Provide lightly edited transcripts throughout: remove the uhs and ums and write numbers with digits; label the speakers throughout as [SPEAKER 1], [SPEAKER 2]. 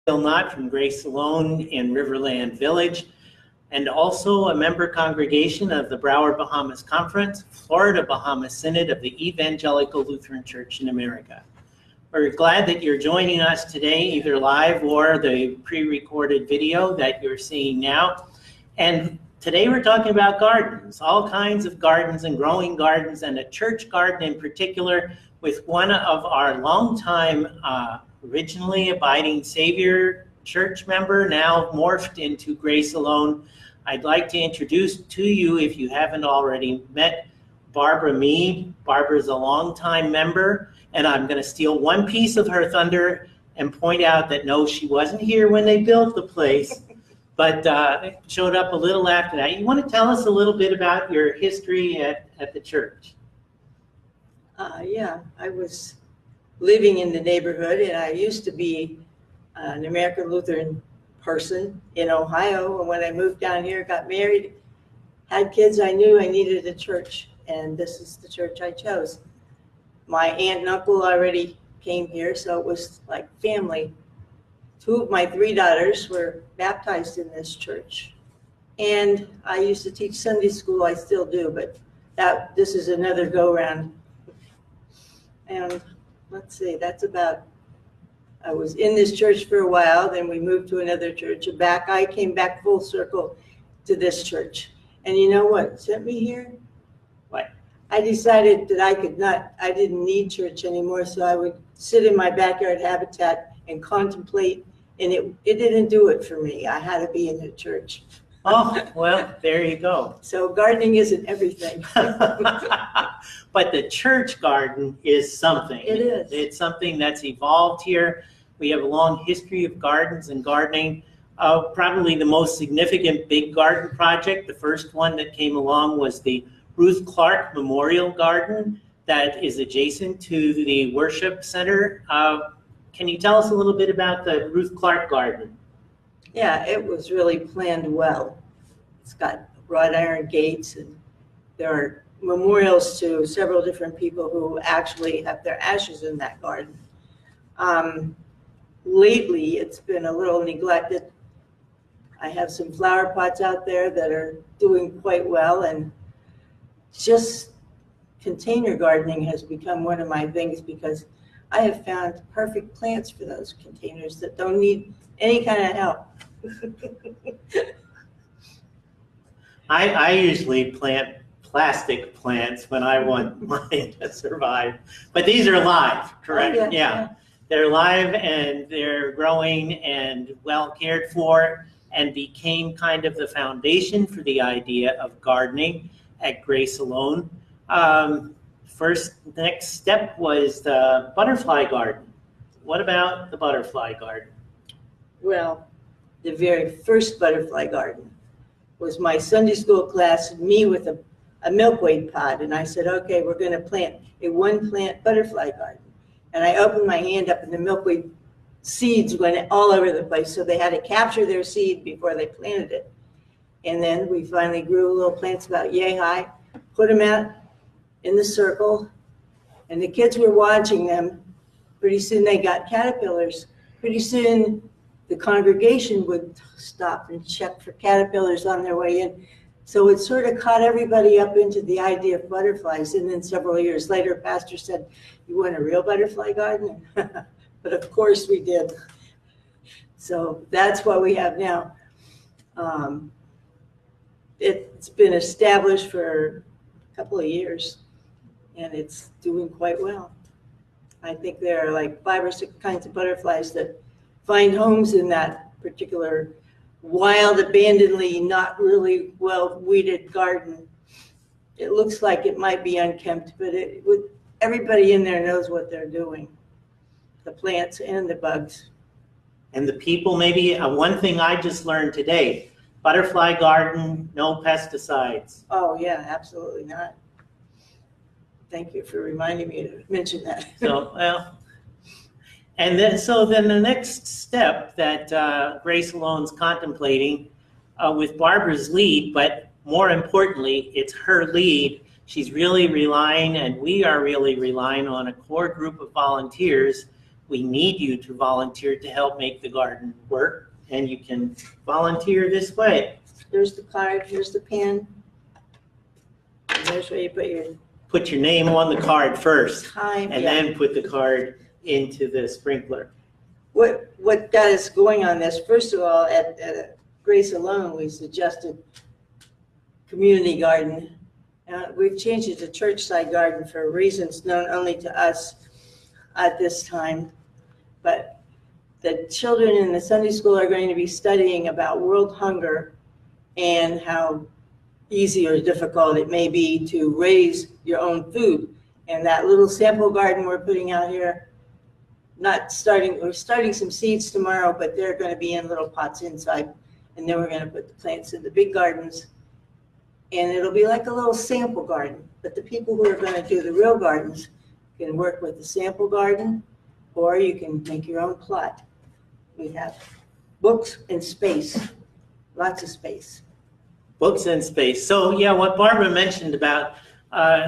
[SPEAKER 1] Bill Knott from Grace Alone in Riverland Village, and also a member congregation of the Broward Bahamas Conference, Florida Bahamas Synod of the Evangelical Lutheran Church in America. We're glad that you're joining us today, either live or the pre-recorded video that you're seeing now. And today we're talking about gardens, all kinds of gardens and growing gardens, and a church garden in particular with one of our longtime originally Abiding Savior church member, now morphed into Grace Alone. I'd like to introduce to you, if you haven't already met, Barbara Meade. Barbara's a longtime member, and I'm going to steal one piece of her thunder and point out that no, she wasn't here when they built the place, but showed up a little after that. You want to tell us a little bit about your history at the church?
[SPEAKER 2] Yeah, I was living in the neighborhood, and I used to be an American Lutheran person in Ohio. And when I moved down here, got married, had kids, I knew I needed a church, and this is the church I chose. My aunt and uncle already came here, so it was like family. 2 of my 3 daughters were baptized in this church. And I used to teach Sunday school, I still do, but this is another go-round. And let's see, that's about, I was in this church for a while, then we moved to another church, and I came back full circle to this church. And you know what sent me here?
[SPEAKER 1] What?
[SPEAKER 2] I decided that I didn't need church anymore, so I would sit in my backyard habitat and contemplate, and it didn't do it for me. I had to be in the church.
[SPEAKER 1] Oh, well, there you go.
[SPEAKER 2] So gardening isn't everything.
[SPEAKER 1] But the church garden is something.
[SPEAKER 2] It is.
[SPEAKER 1] It's something that's evolved here. We have a long history of gardens and gardening. Probably the most significant big garden project, the first one that came along, was the Ruth Clark Memorial Garden that is adjacent to the worship center. Can you tell us a little bit about the Ruth Clark Garden?
[SPEAKER 2] Yeah, it was really planned well. It's got wrought iron gates, and there are memorials to several different people who actually have their ashes in that garden. Lately, it's been a little neglected. I have some flower pots out there that are doing quite well, and just container gardening has become one of my things because I have found perfect plants for those containers that don't need any kind of help.
[SPEAKER 1] I usually plant plastic plants when I want mine to survive, but these are live, correct?
[SPEAKER 2] Oh, yeah.
[SPEAKER 1] They're live and they're growing and well cared for, and became kind of the foundation for the idea of gardening at Grace Alone. Next step was the butterfly garden. What about the butterfly garden?
[SPEAKER 2] Well, the very first butterfly garden was my Sunday school class and me with a milkweed pot. And I said, okay, we're going to plant a 1-plant butterfly garden. And I opened my hand up, and the milkweed seeds went all over the place. So they had to capture their seed before they planted it. And then we finally grew little plants about yay high, put them out in the circle, and the kids were watching them. Pretty soon they got caterpillars. Pretty soon the congregation would stop and check for caterpillars on their way in. So it sort of caught everybody up into the idea of butterflies. And then several years later, pastor said, you want a real butterfly garden? But of course we did. So that's what we have now. It's been established for a couple of years, and it's doing quite well. I think there are like 5 or 6 kinds of butterflies that find homes in that particular wild, abandonedly, not really well weeded garden. It looks like it might be unkempt, but everybody in there knows what they're doing, the plants and the bugs.
[SPEAKER 1] And the people, maybe one thing I just learned today, butterfly garden, no pesticides.
[SPEAKER 2] Oh yeah, absolutely not. Thank you for reminding me to mention that.
[SPEAKER 1] So, well, and then the next step that Grace Alone's contemplating with Barbara's lead, but more importantly, it's her lead. She's really relying, and we are really relying on a core group of volunteers We need you to volunteer to help make the garden work, and you can volunteer this way.
[SPEAKER 2] There's the card, here's the pen. And there's where you put your
[SPEAKER 1] Put your name on the card first,
[SPEAKER 2] time.
[SPEAKER 1] and
[SPEAKER 2] Yeah.
[SPEAKER 1] then put the card into the sprinkler.
[SPEAKER 2] What got us going on this, first of all, at Grace Alone, we suggested community garden. We've changed it to church-side garden for reasons known only to us at this time. But the children in the Sunday school are going to be studying about world hunger and how easy or difficult it may be to raise your own food. And that little sample garden we're putting out here, we're starting some seeds tomorrow, but they're going to be in little pots inside. And then we're going to put the plants in the big gardens. And it'll be like a little sample garden. But the people who are going to do the real gardens can work with the sample garden, or you can make your own plot. We have books and space, lots of space.
[SPEAKER 1] Books and space. So yeah, what Barbara mentioned about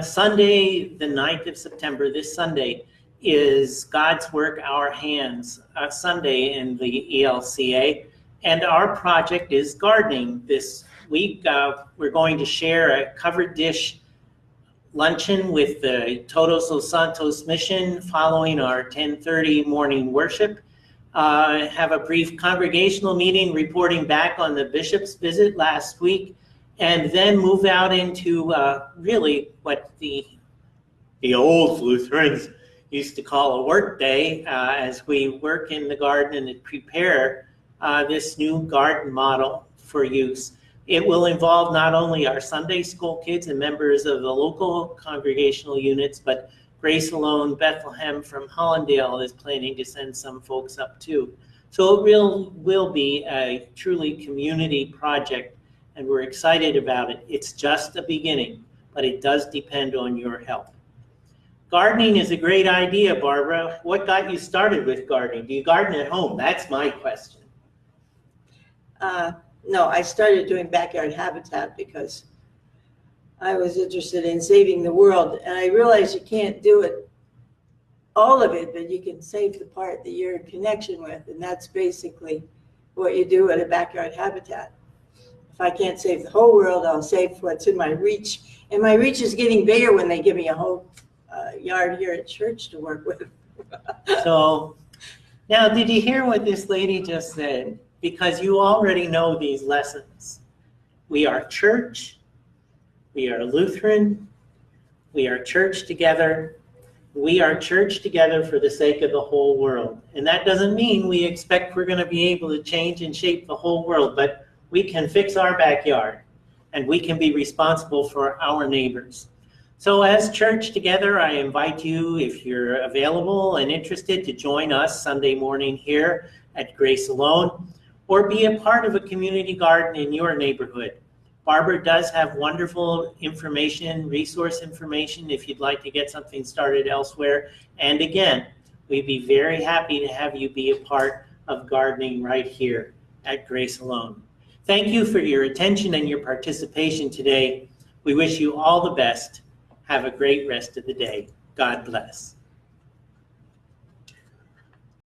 [SPEAKER 1] Sunday, the 9th of September, this Sunday, is God's Work, Our Hands Sunday in the ELCA. And our project is gardening. This week, we're going to share a covered dish luncheon with the Todos los Santos mission following our 10:30 morning worship. Have a brief congregational meeting reporting back on the bishop's visit last week, and then move out into really what the old Lutherans used to call a work day as we work in the garden and prepare this new garden model for use. It will involve not only our Sunday school kids and members of the local congregational units, but Grace Alone Bethlehem from Hollandale is planning to send some folks up too. So it will be a truly community project, and we're excited about it. It's just a beginning, but it does depend on your help. Gardening is a great idea, Barbara. What got you started with gardening? Do you garden at home? That's my question.
[SPEAKER 2] No, I started doing backyard habitat because I was interested in saving the world, and I realized you can't do it, all of it, but you can save the part that you're in connection with, and that's basically what you do at a backyard habitat. If I can't save the whole world, I'll save what's in my reach, and my reach is getting bigger when they give me a whole yard here at church to work with.
[SPEAKER 1] So now, did you hear what this lady just said? Because you already know these lessons. We are church, we are Lutheran, we are church together, we are church together for the sake of the whole world. And that doesn't mean we expect we're going to be able to change and shape the whole world, but we can fix our backyard and we can be responsible for our neighbors. So as church together, I invite you, if you're available and interested, to join us Sunday morning here at Grace Alone, or be a part of a community garden in your neighborhood. Barbara does have wonderful information, resource information, if you'd like to get something started elsewhere. And again, we'd be very happy to have you be a part of gardening right here at Grace Alone. Thank you for your attention and your participation today. We wish you all the best. Have a great rest of the day. God bless.